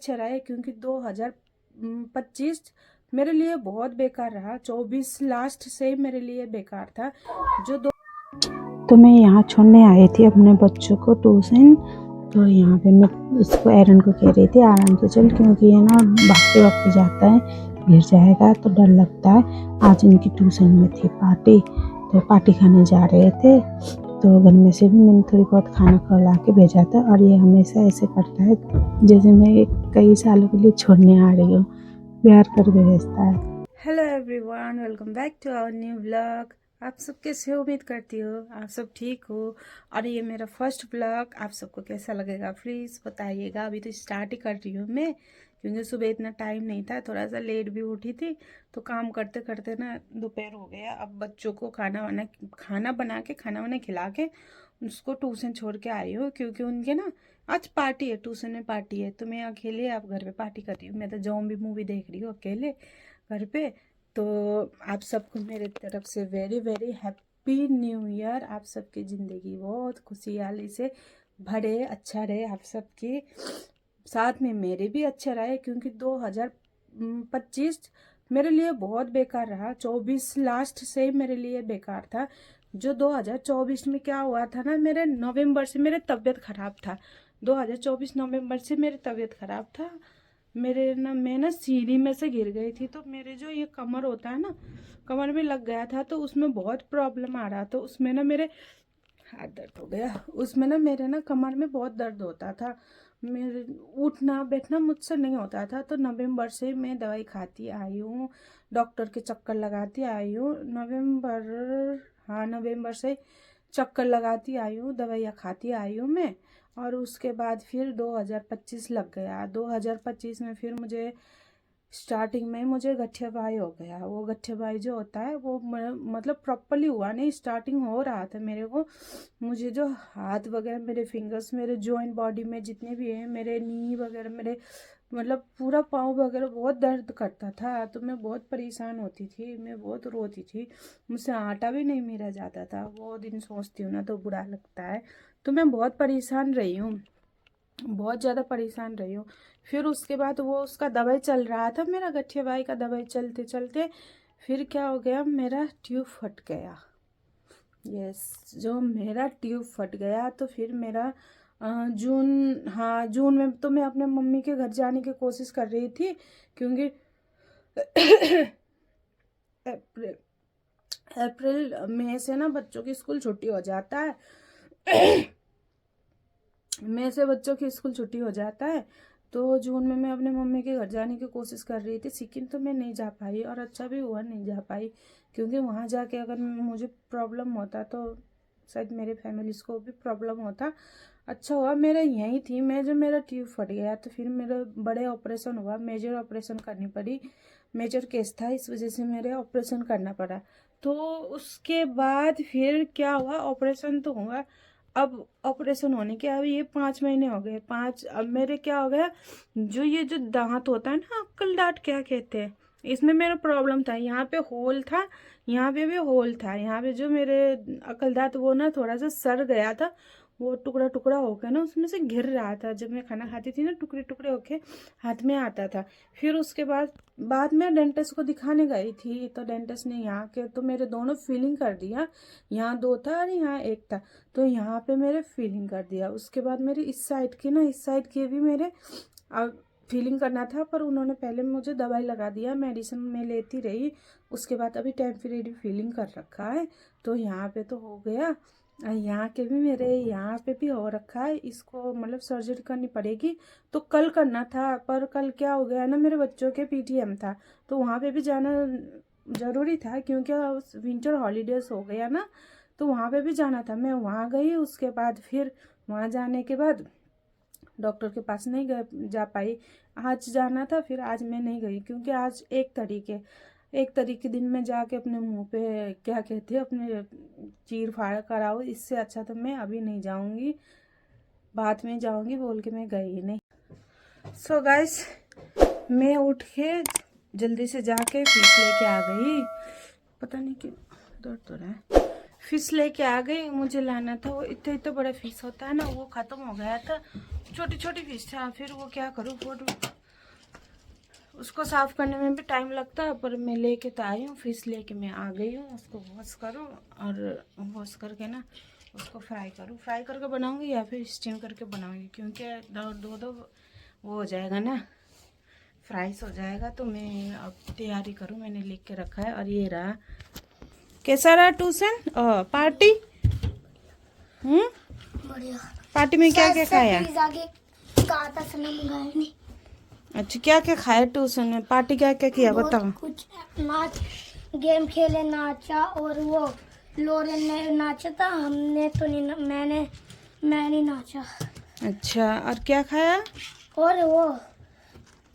अच्छे रहे, क्योंकि 2025 मेरे लिए बहुत बेकार रहा। 24 लास्ट से मेरे लिए बेकार था। तो मैं यहाँ छोड़ने आई थी अपने बच्चों को ट्यूशन। तो यहाँ पे मैं उसको एरन को कह रही थी आराम से चल, क्योंकि ये ना भागते भागते जाता है, गिर जाएगा तो डर लगता है। आज इनकी ट्यूशन में थी पार्टी, तो पार्टी खाने जा रहे थे। तो घर में से भी मैंने थोड़ी बहुत खाना खिला के भेजा था, और ये हमेशा ऐसे करता है जैसे मैं कई सालों के लिए छोड़ने आ रही हूँ, प्यार करके भेजता है। Hello everyone, welcome back to our new vlog. आप सब कैसे हो? उम्मीद करती हो आप सब ठीक हो। और ये मेरा फर्स्ट व्लॉग, आप सबको कैसा लगेगा प्लीज़ बताइएगा। अभी तो स्टार्ट ही कर रही हूँ मैं, क्योंकि सुबह इतना टाइम नहीं था, थोड़ा सा लेट भी उठी थी। तो काम करते करते ना दोपहर हो गया। अब बच्चों को खाना बना के खाना वाना खिला के उसको ट्यूशन छोड़ के आई हूँ, क्योंकि उनके ना आज पार्टी है, ट्यूशन में पार्टी है। तो मैं अकेले अब घर पे पार्टी कर रही हूँ। मैं तो ज़ॉम्बी मूवी देख रही हूँ अकेले घर पे। तो आप सबको मेरे तरफ से very very happy new year. आप सबकी ज़िंदगी बहुत खुशहाली से भरे, अच्छा रहे आप सबकी, साथ में मेरे भी अच्छा रहे, क्योंकि 2025 मेरे लिए बहुत बेकार रहा। 24 लास्ट से मेरे लिए बेकार था। जो 2024 में क्या हुआ था ना, मेरे नवंबर से मेरे तबीयत ख़राब था। 2024 नवंबर से मेरी तबीयत ख़राब था। मैं ना सीढ़ी में से गिर गई थी। तो मेरे जो ये कमर होता है ना, कमर में लग गया था। तो उसमें बहुत प्रॉब्लम आ रहा। तो उसमें ना मेरे हाथ दर्द हो गया। उसमें ना मेरे ना कमर में बहुत दर्द होता था। मेरे उठना बैठना मुझसे नहीं होता था। तो नवंबर से मैं दवाई खाती आई हूँ, डॉक्टर के चक्कर लगाती आई हूँ। नवंबर से चक्कर लगाती आई हूँ, दवाइयाँ खाती आई हूँ मैं। और उसके बाद फिर 2025 लग गया। 2025 में फिर मुझे स्टार्टिंग में मुझे गठियाबाई हो गया। वो गठियाबाई जो होता है वो मतलब प्रॉपरली हुआ नहीं, स्टार्टिंग हो रहा था मेरे को। मुझे जो हाथ वगैरह, मेरे फिंगर्स, मेरे जॉइंट बॉडी में जितने भी हैं, मेरे नी वगैरह, मेरे मतलब पूरा पाँव वगैरह बहुत दर्द करता था। तो मैं बहुत परेशान होती थी, मैं बहुत रोती थी। मुझसे आटा भी नहीं मेरा जाता था। वो दिन सोचती हूँ ना तो बुरा लगता है। तो मैं बहुत परेशान रही हूँ, बहुत ज़्यादा परेशान रही हूँ। फिर उसके बाद वो उसका दवाई चल रहा था मेरा, गठिया का दवाई चलते चलते फिर क्या हो गया, मेरा ट्यूब फट गया। यस, जो मेरा ट्यूब फट गया तो फिर मेरा जून में तो मैं अपने मम्मी के घर जाने की कोशिश कर रही थी, क्योंकि अप्रैल अप्रैल मई से ना बच्चों की स्कूल छुट्टी हो जाता है। मई से बच्चों की स्कूल छुट्टी हो जाता है। तो जून में मैं अपने मम्मी के घर जाने की कोशिश कर रही थी। सिक्किम तो मैं नहीं जा पाई, और अच्छा भी हुआ नहीं जा पाई, क्योंकि वहाँ जाके अगर मुझे प्रॉब्लम होता तो शायद मेरे फैमिलीज़ को भी प्रॉब्लम होता। अच्छा हुआ मेरा यहीं थी मैं, जो मेरा ट्यूब फट गया तो फिर मेरा बड़े ऑपरेशन हुआ, मेजर ऑपरेशन करनी पड़ी। मेजर केस था, इस वजह से मेरे ऑपरेशन करना पड़ा। तो उसके बाद फिर क्या हुआ, ऑपरेशन तो हुआ। अब ऑपरेशन होने के अभी ये 5 महीने हो गए। अब मेरे क्या हो गया, जो दांत होता है ना, अक्कल दांत क्या कहते हैं, इसमें मेरा प्रॉब्लम था। यहाँ पे होल था, यहाँ पे भी होल था। यहाँ पे जो मेरे अक्कल दांत वो ना थोड़ा सा सड़ गया था। वो टुकड़ा टुकड़ा होकर ना उसमें से गिर रहा था। जब मैं खाना खाती थी ना, टुकड़े टुकड़े होके हाथ में आता था। फिर उसके बाद में डेंटिस्ट को दिखाने गई थी। तो डेंटिस्ट ने यहाँ के तो मेरे दोनों फीलिंग कर दिया। यहाँ 2 था और यहाँ 1 था। तो यहाँ पे मेरे फीलिंग कर दिया। उसके बाद मेरे इस साइड के भी मेरे अब फीलिंग करना था, पर उन्होंने पहले मुझे दवाई लगा दिया, मेडिसिन में लेती रही। उसके बाद अभी टेम्परेरी फीलिंग कर रखा है। तो यहाँ पे तो हो गया, यहाँ के भी मेरे यहाँ पे भी हो रखा है। इसको मतलब सर्जरी करनी पड़ेगी। तो कल करना था, पर कल क्या हो गया ना, मेरे बच्चों के पीटीएम था। तो वहाँ पे भी जाना ज़रूरी था, क्योंकि विंटर हॉलीडेज हो गया ना। तो वहाँ पे भी जाना था, मैं वहाँ गई। उसके बाद फिर वहाँ जाने के बाद डॉक्टर के पास नहीं जा पाई। आज जाना था, फिर आज मैं नहीं गई, क्योंकि आज 1 तारीख के दिन में जाके अपने मुंह पे क्या कहते हैं, अपने चीर फाड़ कराओ। इससे अच्छा तो मैं अभी नहीं जाऊंगी, बाद में जाऊंगी बोल के मैं गई ही नहीं। सो गाइस, मैं उठ के जल्दी से जाके फीस लेके आ गई। पता नहीं क्यों दर्द हो रहा है। फिश लेके आ गई, मुझे लाना था। वो इतना इतना बड़ा फिश होता है ना, वो ख़त्म हो गया था। छोटी छोटी फिश था, फिर वो क्या करूँ, उसको साफ़ करने में भी टाइम लगता है। पर मैं लेके तो आई हूँ, फिश लेके मैं आ गई हूँ। उसको वॉश करूँ और वॉश करके ना उसको फ्राई करूँ। फ्राई करके बनाऊँगी या फिर स्टीम करके बनाऊँगी, क्योंकि दो वो हो जाएगा ना, फ्राइस हो जाएगा। तो मैं अब तैयारी करूँ, मैंने लिख के रखा है। और ये रहा, कैसा रहा ट्यूशन पार्टी? बढ़िया। पार्टी में क्या क्या खाया? अच्छा, क्या क्या खाया ट्यूशन में? पार्टी क्या क्या किया बताओ। कुछ नाच, गेम खेले, नाचा, और वो लोरेन ने नाचा था, हमने तो नहीं, मैं नहीं नाचा। अच्छा, और क्या खाया? और वो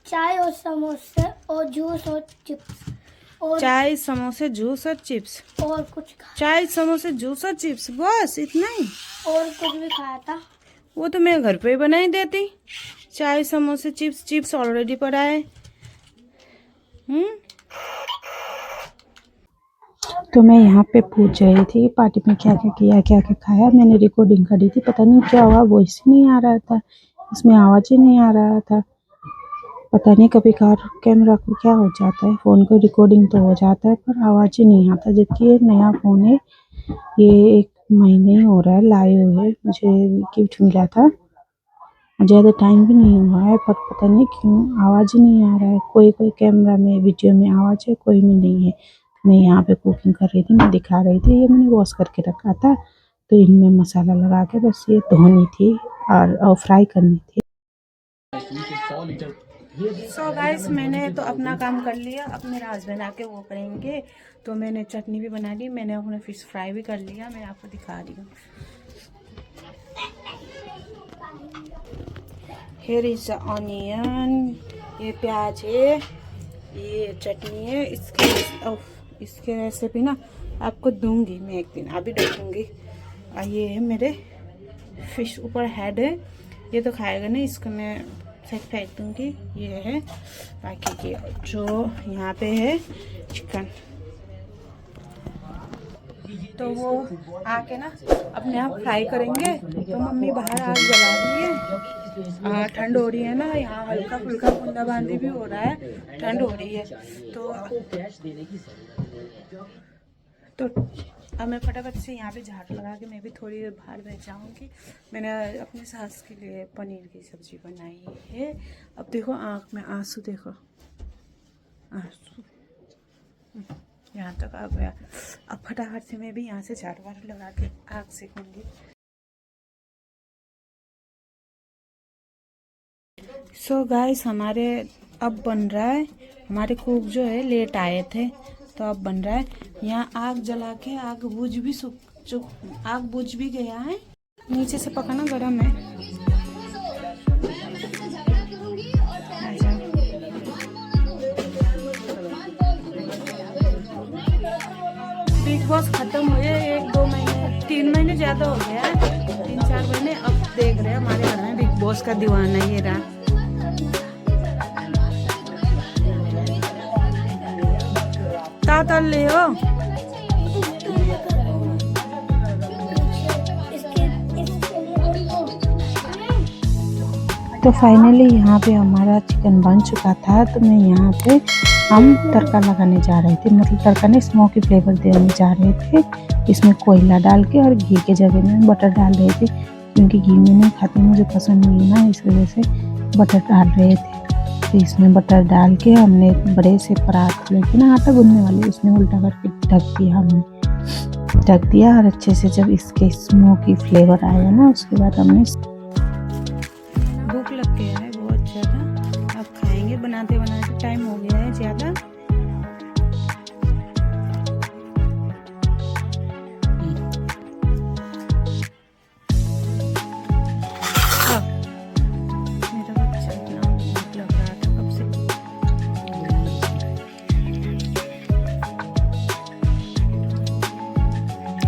चाय और समोसे और जूस और चिप्स और चाय समोसे जूस और चिप्स। और कुछ खाया। चाय समोसे जूस और चिप्स, बस इतना ही? और कुछ भी खाया था। वो तो मैं घर पे ही बना ही देती। चाय समोसे चिप्स, चिप्स ऑलरेडी पड़ा है। तो मैं यहाँ पे पूछ रही थी पार्टी में क्या क्या किया, क्या क्या खाया। मैंने रिकॉर्डिंग करी थी, पता नहीं क्या हुआ, वॉइस नहीं आ रहा था, इसमें आवाज़ ही नहीं आ रहा था। पता नहीं कभी कार कैमरा को क्या हो जाता है, फ़ोन को रिकॉर्डिंग तो हो जाता है पर आवाज़ ही नहीं आता। जबकि ये नया फ़ोन है, ये 1 महीने ही हो रहा है लाए हुए, मुझे गिफ्ट मिला था। ज़्यादा टाइम भी नहीं हुआ है, पर पता नहीं क्यों आवाज़ ही नहीं आ रहा है। कोई कोई कैमरा में वीडियो में आवाज़ है, कोई में नहीं है। मैं यहाँ पे कुकिंग कर रही थी, मैं दिखा रही थी। ये मैंने वॉश करके रखा था, तो इनमें मसाला लगा के बस ये धोनी थी और फ्राई करनी थी। सो गाइस, मैंने तो अपना काम कर लिया, अब मेरा हस्बैंड आके वो करेंगे। तो मैंने चटनी भी बना ली, मैंने अपना फिश फ्राई भी कर लिया, मैं आपको दिखा रही हूँ। हेयर इज ऑनियन, ये प्याज है, ये चटनी है। इसके रेसिपी ना आपको दूंगी मैं एक दिन, अभी रखूँगी। और ये है मेरे फिश, ऊपर हेड है, ये तो खाएगा नहीं, इसको मैं फेंक दूंगी। ये है बाकी की जो यहाँ पे है चिकन। तो वो आके ना अपने आप फ्राई करेंगे। तो मम्मी बाहर आग जला रही है, ठंड हो रही है ना, यहाँ हल्का फुल्का बूंदाबांदी भी हो रहा है, ठंड हो रही है। तो अब मैं फटाफट से यहाँ पे झाड़ू लगा के मैं भी थोड़ी देर बाहर बैठ जाऊँगी। मैंने अपनी सास के लिए पनीर की सब्ज़ी बनाई है। अब देखो आँख में आंसू, देखो आंसू यहाँ तक आ गया। अब फटाफट से मैं भी यहाँ से झाड़ू वाड़ू लगा के आग सेकूँगी। सो गाइस, हमारे अब बन रहा है, हमारे कुक जो है लेट आए थे, तो अब बन रहा है। यहाँ आग जला के आग बुझ भी गया है। नीचे से पकाना गरम है। बिग बॉस खत्म हुए 1-2 महीने, 3 महीने ज़्यादा हो गया है, 3-4 महीने। अब देख रहे हैं हमारे घर में बिग बॉस का दीवाना ये रहा। ताता ले हो। तो फाइनली यहाँ पे हमारा चिकन बन चुका था। तो मैं यहाँ पे हम तड़का लगाने जा रहे थे, मतलब तड़का नहीं, स्मोकी फ्लेवर देने जा रहे थे। इसमें कोयला डाल के और घी के जगह में बटर डाल रहे थे, क्योंकि घी में नहीं खाती, मुझे पसंद नहीं है ना, इस वजह से बटर डाल रहे थे। तो इसमें बटर डाल के हमने बड़े से परात लेके ना, आटा गूंदने वाले, उसमें उल्टा करके ढक दिया हमने, ढक दिया। और अच्छे से जब इसके स्मोकी फ्लेवर आया ना, उसके बाद हमने, भूख लग गया है बहुत ज़्यादा, अब खाएंगे। बनाते बनाते टाइम हो गया है ज़्यादा। मेरा बच्चा इतना भूख लग रहा था कब से।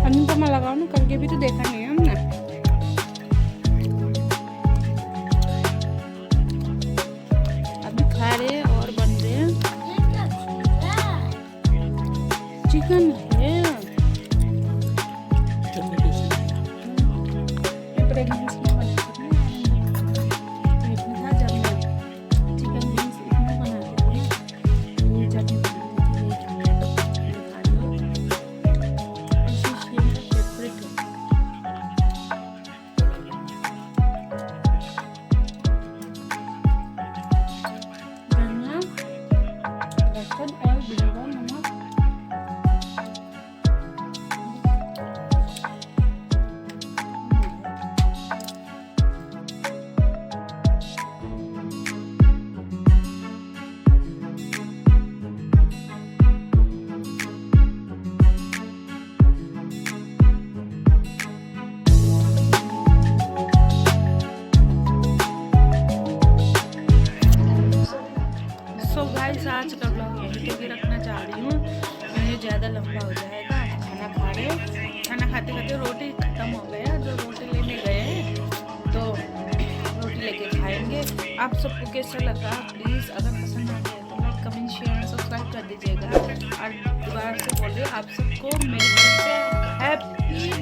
अनुपमा लगाओ ना, करके भी तो देखा नहीं है हमने। लेके खाएंगे। आप सबको कैसा लगा प्लीज़ अगर पसंद आ गया तो लाइक कमेंट शेयर सब्सक्राइब कर दीजिएगा। और दोबारा से बोल रही हूँ आप सबको मेरी तरफ से हैप्पी